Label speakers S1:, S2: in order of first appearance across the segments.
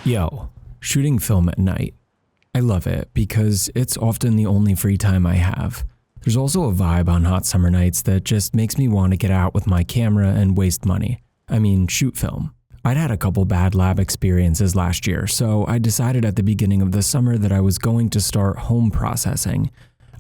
S1: Yo, shooting film at night. I love it because it's often the only free time I have. There's also a vibe on hot summer nights that just makes me want to get out with my camera and waste money. I mean, shoot film. I'd had a couple bad lab experiences last year, so I decided at the beginning of the summer that I was going to start home processing.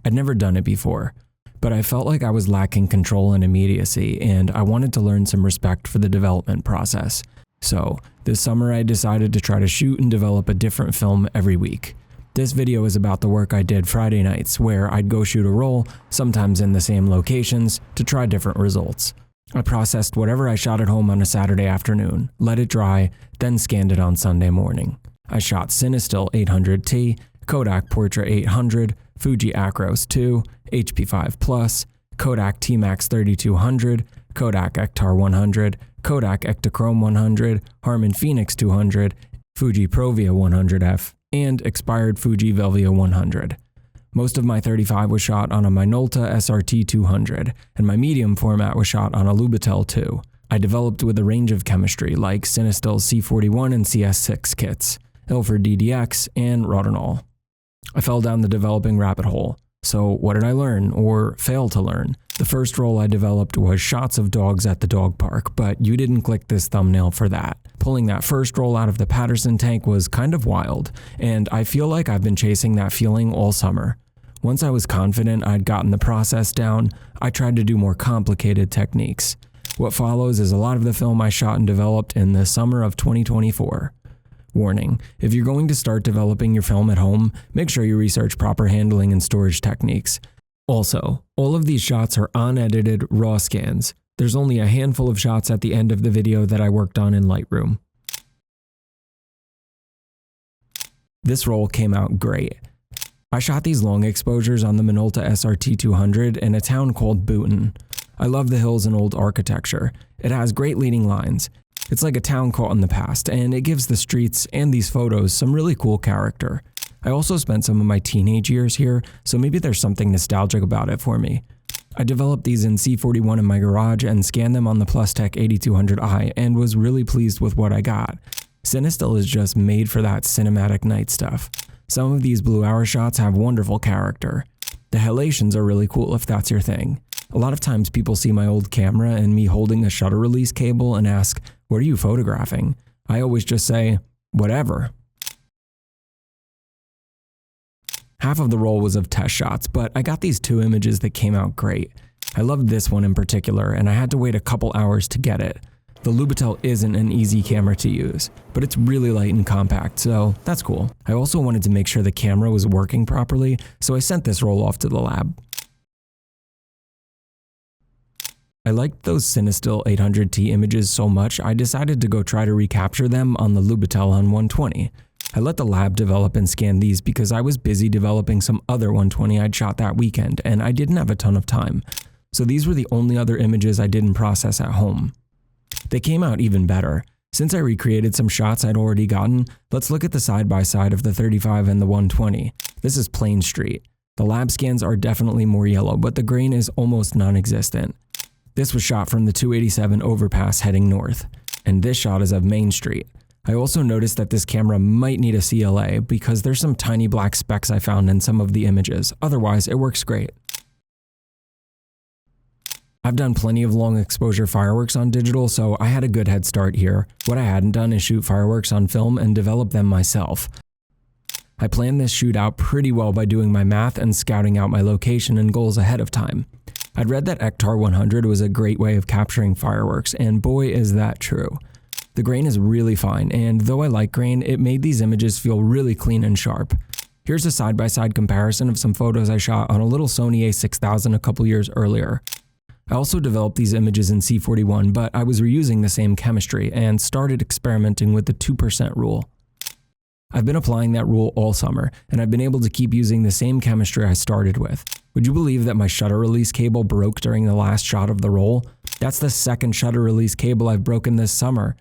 S1: I'd never done it before, but I felt like I was lacking control and immediacy, and I wanted to learn some respect for the development process. So, this summer I decided to try to shoot and develop a different film every week. This video is about the work I did Friday nights, where I'd go shoot a roll, sometimes in the same locations, to try different results. I processed whatever I shot at home on a Saturday afternoon, let it dry, then scanned it on Sunday morning. I shot Cinestill 800T, Kodak Porta 800, Fuji Acros 2, HP5+, Kodak TMAX 3200, Kodak Ektar 100, Kodak Ektachrome 100, Harman Phoenix 200, Fuji Provia 100F, and expired Fuji Velvia 100. Most of my 35 was shot on a Minolta SRT 200, and my medium format was shot on a Lubitel 2. I developed with a range of chemistry like Cinestill C41 and CS6 kits, Ilford DDX, and Rodinol. I fell down the developing rabbit hole. So what did I learn, or fail to learn? The first roll I developed was shots of dogs at the dog park, but you didn't click this thumbnail for that. Pulling that first roll out of the Patterson tank was kind of wild, and I feel like I've been chasing that feeling all summer. Once I was confident I'd gotten the process down, I tried to do more complicated techniques. What follows is a lot of the film I shot and developed in the summer of 2024. Warning, if you're going to start developing your film at home, make sure you research proper handling and storage techniques. Also, all of these shots are unedited raw scans. There's only a handful of shots at the end of the video that I worked on in Lightroom. This roll came out great. I shot these long exposures on the Minolta SRT 200 in a town called Booton. I love the hills and old architecture. It has great leading lines. It's like a town caught in the past, and it gives the streets and these photos some really cool character. I also spent some of my teenage years here, so maybe there's something nostalgic about it for me. I developed these in C41 in my garage and scanned them on the PlusTech 8200i and was really pleased with what I got. Cinestill is just made for that cinematic night stuff. Some of these blue hour shots have wonderful character. The halations are really cool if that's your thing. A lot of times people see my old camera and me holding a shutter release cable and ask, "What are you photographing?" I always just say, "Whatever." Half of the roll was of test shots, but I got these two images that came out great. I loved this one in particular, and I had to wait a couple hours to get it. The Lubitel isn't an easy camera to use, but it's really light and compact, so that's cool. I also wanted to make sure the camera was working properly, so I sent this roll off to the lab. I liked those Cinestill 800T images so much, I decided to go try to recapture them on the Lubitel on 120. I let the lab develop and scan these because I was busy developing some other 120 I'd shot that weekend, and I didn't have a ton of time. So these were the only other images I didn't process at home. They came out even better. Since I recreated some shots I'd already gotten, let's look at the side-by-side of the 35 and the 120. This is Plain Street. The lab scans are definitely more yellow, but the grain is almost non-existent. This was shot from the 287 overpass heading north, and this shot is of Main Street. I also noticed that this camera might need a CLA because there's some tiny black specks I found in some of the images, otherwise it works great. I've done plenty of long exposure fireworks on digital, so I had a good head start here. What I hadn't done is shoot fireworks on film and develop them myself. I planned this shoot out pretty well by doing my math and scouting out my location and goals ahead of time. I'd read that Ektar 100 was a great way of capturing fireworks, and boy is that true. The grain is really fine, and though I like grain, it made these images feel really clean and sharp. Here's a side-by-side comparison of some photos I shot on a little Sony a6000 a couple years earlier. I also developed these images in C41, but I was reusing the same chemistry and started experimenting with the 2% rule. I've been applying that rule all summer, and I've been able to keep using the same chemistry I started with. Would you believe that my shutter release cable broke during the last shot of the roll? That's the second shutter release cable I've broken this summer.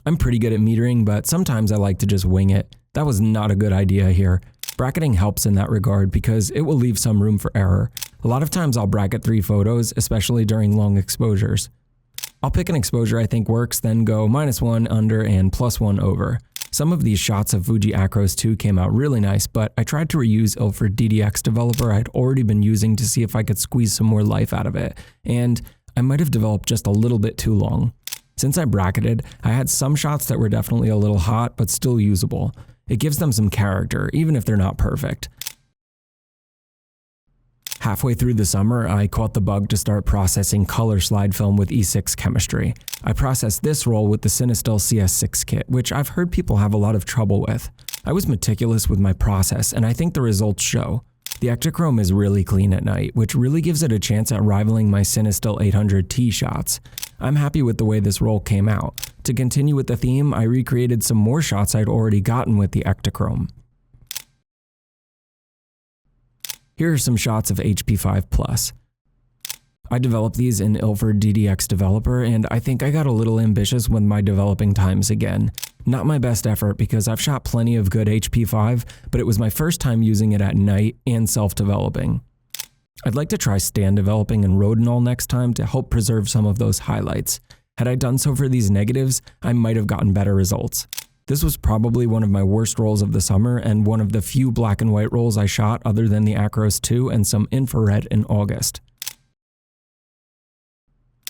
S1: I'm pretty good at metering, but sometimes I like to just wing it. That was not a good idea here. Bracketing helps in that regard because it will leave some room for error. A lot of times I'll bracket 3 photos, especially during long exposures. I'll pick an exposure I think works, then go -1 under and +1 over. Some of these shots of Fuji Acros 2 came out really nice, but I tried to reuse Ilford DDX developer I'd already been using to see if I could squeeze some more life out of it, and I might have developed just a little bit too long. Since I bracketed, I had some shots that were definitely a little hot, but still usable. It gives them some character, even if they're not perfect. Halfway through the summer, I caught the bug to start processing color slide film with E6 chemistry. I processed this roll with the Cinestill CS6 kit, which I've heard people have a lot of trouble with. I was meticulous with my process, and I think the results show. The Ektachrome is really clean at night, which really gives it a chance at rivaling my Cinestill 800T shots. I'm happy with the way this roll came out. To continue with the theme, I recreated some more shots I'd already gotten with the Ektachrome. Here are some shots of HP5+. I developed these in Ilford DDX developer, and I think I got a little ambitious with my developing times again. Not my best effort because I've shot plenty of good HP5, but it was my first time using it at night and self-developing. I'd like to try stand developing in Rodinol next time to help preserve some of those highlights. Had I done so for these negatives, I might have gotten better results. This was probably one of my worst rolls of the summer and one of the few black and white rolls I shot other than the Acros 2 and some infrared in August.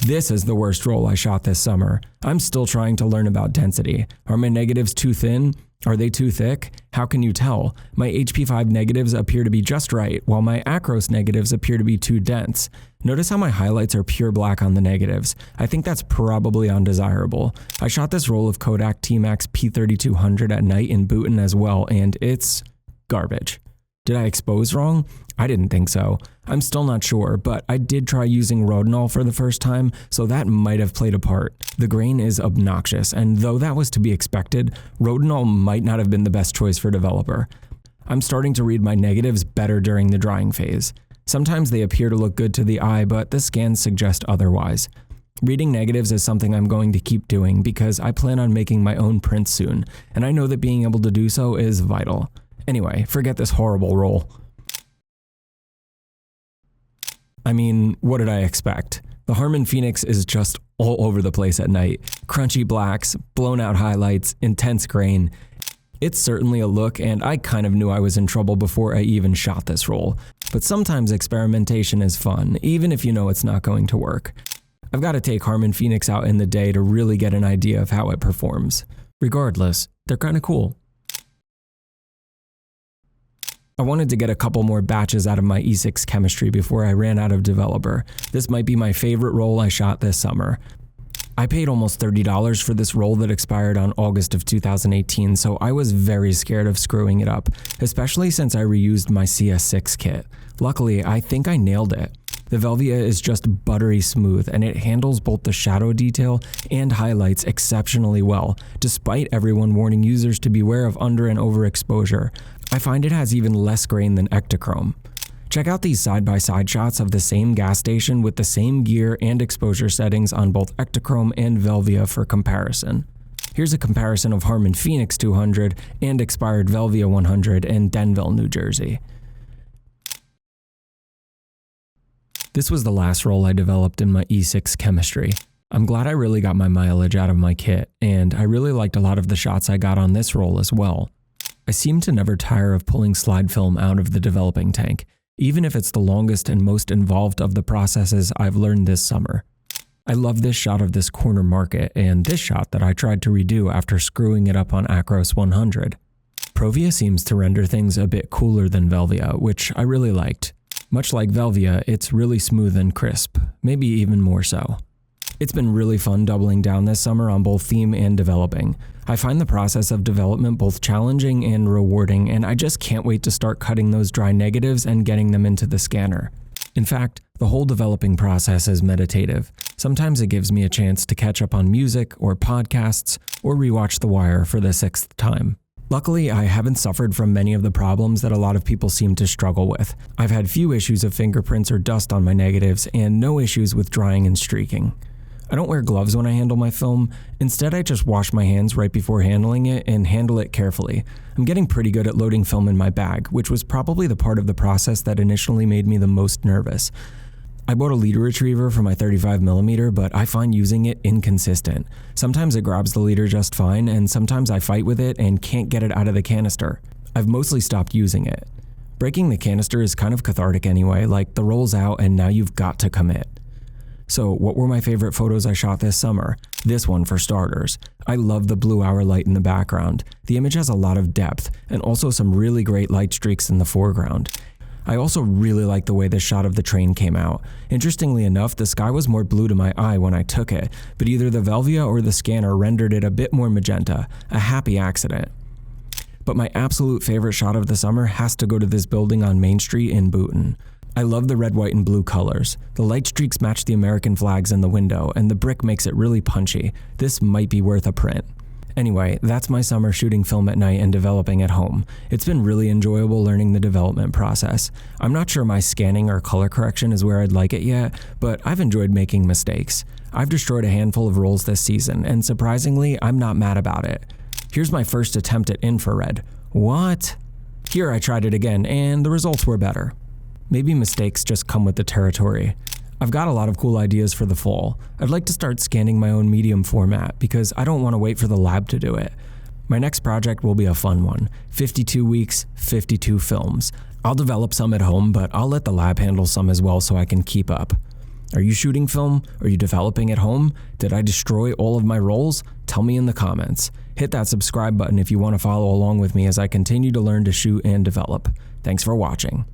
S1: This is the worst roll I shot this summer. I'm still trying to learn about density. Are my negatives too thin? Are they too thick? How can you tell? My HP5 negatives appear to be just right, while my Acros negatives appear to be too dense. Notice how my highlights are pure black on the negatives. I think that's probably undesirable. I shot this roll of Kodak TMAX P3200 at night in Bhutan as well, and it's garbage. Did I expose wrong? I didn't think so. I'm still not sure, but I did try using Rodinol for the first time, so that might have played a part. The grain is obnoxious, and though that was to be expected, Rodinol might not have been the best choice for developer. I'm starting to read my negatives better during the drying phase. Sometimes they appear to look good to the eye, but the scans suggest otherwise. Reading negatives is something I'm going to keep doing because I plan on making my own prints soon, and I know that being able to do so is vital. Anyway, forget this horrible roll. I mean, what did I expect? The Harman Phoenix is just all over the place at night. Crunchy blacks, blown out highlights, intense grain. It's certainly a look, and I kind of knew I was in trouble before I even shot this roll. But sometimes experimentation is fun, even if you know it's not going to work. I've got to take Harman Phoenix out in the day to really get an idea of how it performs. Regardless, they're kind of cool. I wanted to get a couple more batches out of my E6 chemistry before I ran out of developer. This might be my favorite roll I shot this summer. I paid almost $30 for this roll that expired on August of 2018, so I was very scared of screwing it up, especially since I reused my CS6 kit. Luckily, I think I nailed it. The Velvia is just buttery smooth, and it handles both the shadow detail and highlights exceptionally well, despite everyone warning users to beware of under and overexposure. I find it has even less grain than Ektachrome. Check out these side-by-side shots of the same gas station with the same gear and exposure settings on both Ektachrome and Velvia for comparison. Here's a comparison of Harman Phoenix 200 and expired Velvia 100 in Denville, New Jersey. This was the last roll I developed in my E6 chemistry. I'm glad I really got my mileage out of my kit, and I really liked a lot of the shots I got on this roll as well. I seem to never tire of pulling slide film out of the developing tank, even if it's the longest and most involved of the processes I've learned this summer. I love this shot of this corner market and this shot that I tried to redo after screwing it up on Acros 100. Provia seems to render things a bit cooler than Velvia, which I really liked. Much like Velvia, it's really smooth and crisp, maybe even more so. It's been really fun doubling down this summer on both theme and developing. I find the process of development both challenging and rewarding, and I just can't wait to start cutting those dry negatives and getting them into the scanner. In fact, the whole developing process is meditative. Sometimes it gives me a chance to catch up on music or podcasts or rewatch The Wire for the 6th time. Luckily, I haven't suffered from many of the problems that a lot of people seem to struggle with. I've had few issues of fingerprints or dust on my negatives and no issues with drying and streaking. I don't wear gloves when I handle my film. Instead, I just wash my hands right before handling it and handle it carefully. I'm getting pretty good at loading film in my bag, which was probably the part of the process that initially made me the most nervous. I bought a leader retriever for my 35mm, but I find using it inconsistent. Sometimes it grabs the leader just fine, and sometimes I fight with it and can't get it out of the canister. I've mostly stopped using it. Breaking the canister is kind of cathartic anyway, like the roll's out and now you've got to commit. So what were my favorite photos I shot this summer? This one for starters. I love the blue hour light in the background. The image has a lot of depth and also some really great light streaks in the foreground. I also really like the way this shot of the train came out. Interestingly enough, the sky was more blue to my eye when I took it, but either the Velvia or the scanner rendered it a bit more magenta, a happy accident. But my absolute favorite shot of the summer has to go to this building on Main Street in Boonton. I love the red, white, and blue colors. The light streaks match the American flags in the window, and the brick makes it really punchy. This might be worth a print. Anyway, that's my summer shooting film at night and developing at home. It's been really enjoyable learning the development process. I'm not sure my scanning or color correction is where I'd like it yet, but I've enjoyed making mistakes. I've destroyed a handful of rolls this season, and surprisingly, I'm not mad about it. Here's my first attempt at infrared. What? Here I tried it again, and the results were better. Maybe mistakes just come with the territory. I've got a lot of cool ideas for the fall. I'd like to start scanning my own medium format because I don't want to wait for the lab to do it. My next project will be a fun one. 52 weeks, 52 films. I'll develop some at home, but I'll let the lab handle some as well so I can keep up. Are you shooting film? Are you developing at home? Did I destroy all of my rolls? Tell me in the comments. Hit that subscribe button if you want to follow along with me as I continue to learn to shoot and develop. Thanks for watching.